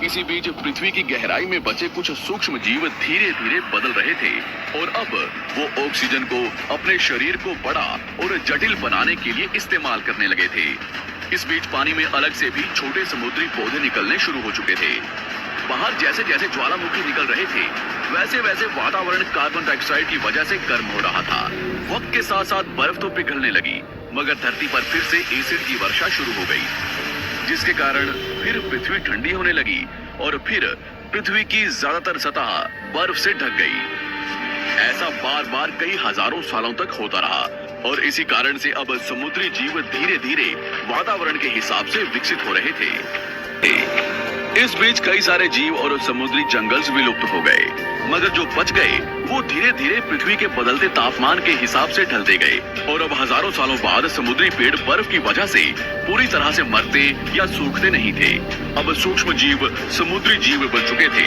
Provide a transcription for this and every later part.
इसी बीच पृथ्वी की गहराई में बचे कुछ सूक्ष्म जीव धीरे धीरे बदल रहे थे और अब वो ऑक्सीजन को अपने शरीर को बड़ा और जटिल बनाने के लिए इस्तेमाल करने लगे थे। इस बीच पानी में अलग से भी छोटे समुद्री पौधे निकलने शुरू हो चुके थे। बाहर जैसे जैसे ज्वालामुखी निकल रहे थे वैसे वैसे वातावरण कार्बन डाइऑक्साइड की वजह से गर्म हो रहा था। वक्त के साथ साथ बर्फ तो पिघलने लगी, मगर धरती पर फिर से एसिड की वर्षा शुरू हो गई, जिसके कारण फिर पृथ्वी ठंडी होने लगी और फिर पृथ्वी की ज्यादातर सतह बर्फ से ढक गई। ऐसा बार बार कई हजारों सालों तक होता रहा और इसी कारण से अब समुद्री जीव धीरे धीरे वातावरण के हिसाब से विकसित हो रहे थे। इस बीच कई सारे जीव और समुद्री जंगल विलुप्त हो गए, मगर जो बच गए वो धीरे धीरे पृथ्वी के बदलते तापमान के हिसाब से ढलते गए और अब हजारों सालों बाद समुद्री पेड़ बर्फ की वजह से पूरी तरह से मरते या सूखते नहीं थे। अब सूक्ष्म जीव समुद्री जीव बन चुके थे।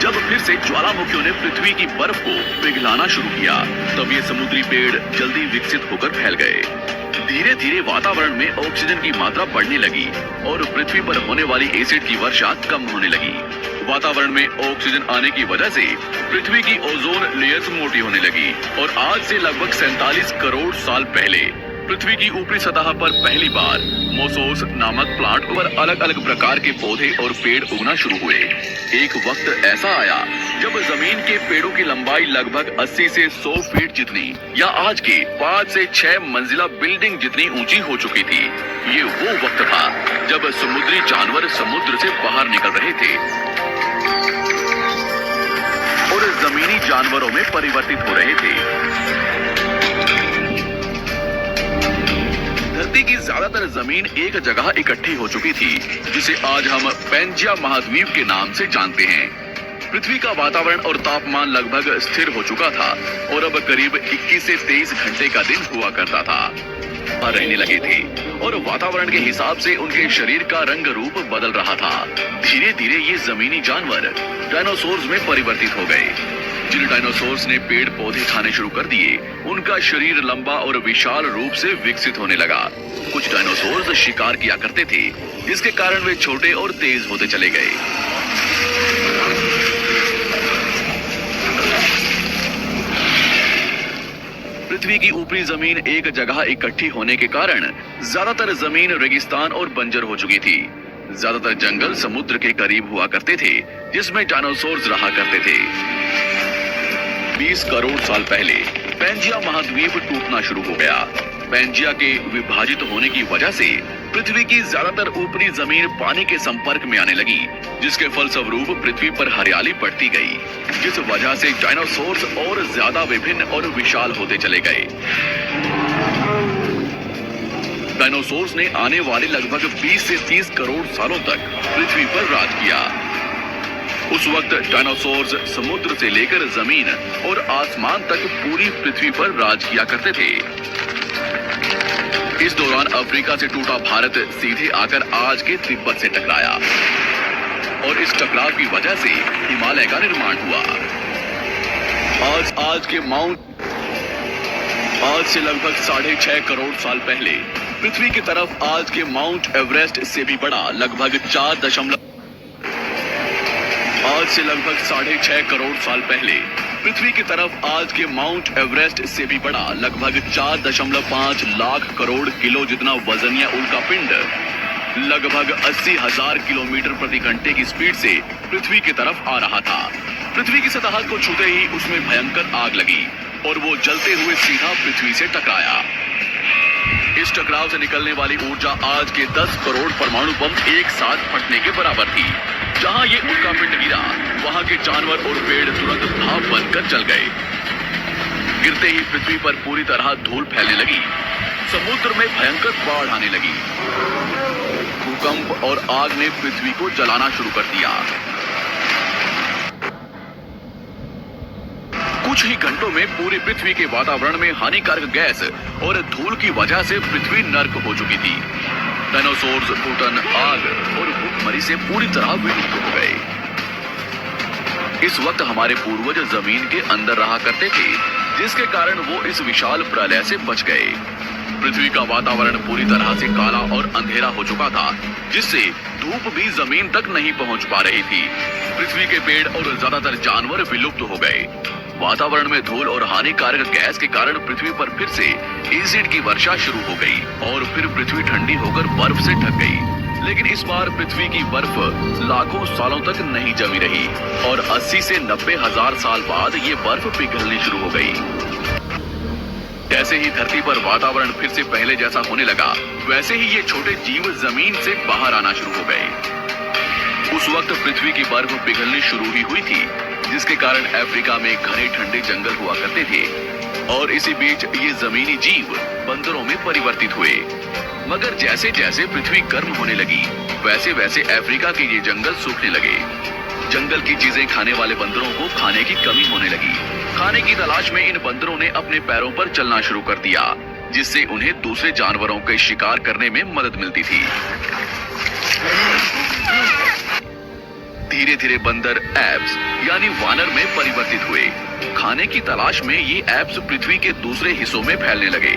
जब फिर से ज्वालामुखियों ने पृथ्वी की बर्फ को पिघलाना शुरू किया, तब ये समुद्री पेड़ जल्दी विकसित होकर फैल गए। धीरे धीरे वातावरण में ऑक्सीजन की मात्रा बढ़ने लगी और पृथ्वी पर होने वाली एसिड की वर्षा कम होने लगी। वातावरण में ऑक्सीजन आने की वजह से पृथ्वी की ओजोन लेयर्स मोटी होने लगी और आज से लगभग 47 करोड़ साल पहले पृथ्वी की ऊपरी सतह पर पहली बार मोसोस नामक प्लांट पर अलग अलग प्रकार के पौधे और पेड़ उगना शुरू हुए। एक वक्त ऐसा आया जब जमीन के पेड़ों की लंबाई लगभग 80 से 100 फीट जितनी या आज के 5 से 6 मंजिला बिल्डिंग जितनी ऊंची हो चुकी थी। ये वो वक्त था जब समुद्री जानवर समुद्र से बाहर निकल रहे थे और जमीनी जानवरों में परिवर्तित हो रहे थे। धरती की ज्यादातर जमीन एक जगह इकट्ठी हो चुकी थी, जिसे आज हम पैंजिया महाद्वीप के नाम से जानते हैं। पृथ्वी का वातावरण और तापमान लगभग स्थिर हो चुका था और अब करीब 21 से 23 घंटे का दिन हुआ करता था। रहने लगे थे और वातावरण के हिसाब से उनके शरीर का रंग रूप बदल रहा था। धीरे धीरे ये जमीनी जानवर डायनासोर्स में परिवर्तित हो गए। जिन डायनासोर्स ने पेड़ पौधे खाने शुरू कर दिए, उनका शरीर लंबा और विशाल रूप से विकसित होने लगा। कुछ डायनासोर्स शिकार किया करते थे, जिसके कारण वे छोटे और तेज होते चले गए। पृथ्वी की ऊपरी जमीन एक जगह इकट्ठी होने के कारण ज्यादातर जमीन रेगिस्तान और बंजर हो चुकी थी। ज्यादातर जंगल समुद्र के करीब हुआ करते थे, जिसमें डायनासोर्स रहा करते थे। 20 करोड़ साल पहले पैंजिया महाद्वीप टूटना शुरू हो गया। पैंजिया के विभाजित होने की वजह से पृथ्वी की ज्यादातर ऊपरी जमीन पानी के संपर्क में आने लगी, जिसके फलस्वरूप पृथ्वी पर हरियाली बढ़ती गई, जिस वजह से डायनासोर्स और ज्यादा विभिन्न और विशाल होते चले गए। डायनासोर्स ने आने वाले लगभग 20 से 30 करोड़ सालों तक पृथ्वी पर राज किया। उस वक्त डायनासोर्स समुद्र से लेकर जमीन और आसमान तक पूरी पृथ्वी पर राज किया करते थे। इस दौरान अफ्रीका से टूटा भारत सीधे आकर आज के तिब्बत से टकराया और इस टकराव की वजह से हिमालय का निर्माण हुआ। आज से लगभग 6.5 करोड़ साल पहले पृथ्वी की तरफ आज के माउंट एवरेस्ट से भी बड़ा लगभग 6.5 करोड़ साल पहले पृथ्वी की तरफ आज के माउंट एवरेस्ट से भी बड़ा लगभग 4.5 लाख करोड़ किलो जितना वजनिया उल्कापिंड लगभग 80,000 किलोमीटर प्रति घंटे की स्पीड से पृथ्वी की तरफ आ रहा था। पृथ्वी की सतह को छूते ही उसमें भयंकर आग लगी और वो जलते हुए सीधा पृथ्वी से टकराया। इस टकराव से निकलने वाली ऊर्जा आज के 10 करोड़ परमाणु बम एक साथ फटने के बराबर थी। जहां ये उल्कापिंड गिरा, वहां के जानवर और पेड़ तुरंत भाप बनकर जल गए। गिरते ही पृथ्वी पर पूरी तरह धूल फैलने लगी। समुद्र में भयंकर बाढ़ आने लगी। भूकंप और आग ने पृथ्वी को जलाना शुरू कर दिया। कुछ ही घंटों में पूरी पृथ्वी के वातावरण में हानिकारक गैस और धूल की वजह से पृथ्वी नर्क हो चुकी थी। डायनासोर्स, घुटन, आग और भूखमरी से पूरी तरह विलुप्त हो गए। इस वक्त हमारे पूर्वज जमीन के अंदर रहा करते थे, जिसके कारण वो इस विशाल प्रलय से बच गए। पृथ्वी का वातावरण पूरी तरह से काला और अंधेरा हो चुका था, जिससे धूप भी जमीन तक नहीं पहुंच पा रही थी। पृथ्वी के पेड़ और ज्यादातर जानवर विलुप्त हो गए। वातावरण में धूल और हानिकारक गैस के कारण पृथ्वी पर फिर से एसिड की वर्षा शुरू हो गई और फिर पृथ्वी ठंडी होकर बर्फ से ढक गई। लेकिन इस बार पृथ्वी की बर्फ लाखों सालों तक नहीं जमी रही और 80 से 90 हजार साल बाद ये बर्फ पिघलनी शुरू हो गई। जैसे ही धरती पर वातावरण फिर से पहले जैसा होने लगा, वैसे ही ये छोटे जीव जमीन से बाहर आना शुरू हो गए। उस वक्त पृथ्वी की बर्फ पिघलनी शुरू ही हुई थी, जिसके कारण अफ्रीका में घने ठंडे जंगल हुआ करते थे और इसी बीच ये जमीनी जीव बंदरों में परिवर्तित हुए। मगर जैसे जैसे पृथ्वी गर्म होने लगी, वैसे वैसे अफ्रीका के ये जंगल सूखने लगे। जंगल की चीजें खाने वाले बंदरों को खाने की कमी होने लगी। खाने की तलाश में इन बंदरों ने अपने पैरों पर चलना शुरू कर दिया, जिससे उन्हें दूसरे जानवरों के शिकार करने में मदद मिलती थी। धीरे धीरे बंदर एब्स यानी वानर में परिवर्तित हुए। खाने की तलाश में ये एब्स पृथ्वी के दूसरे हिस्सों में फैलने लगे।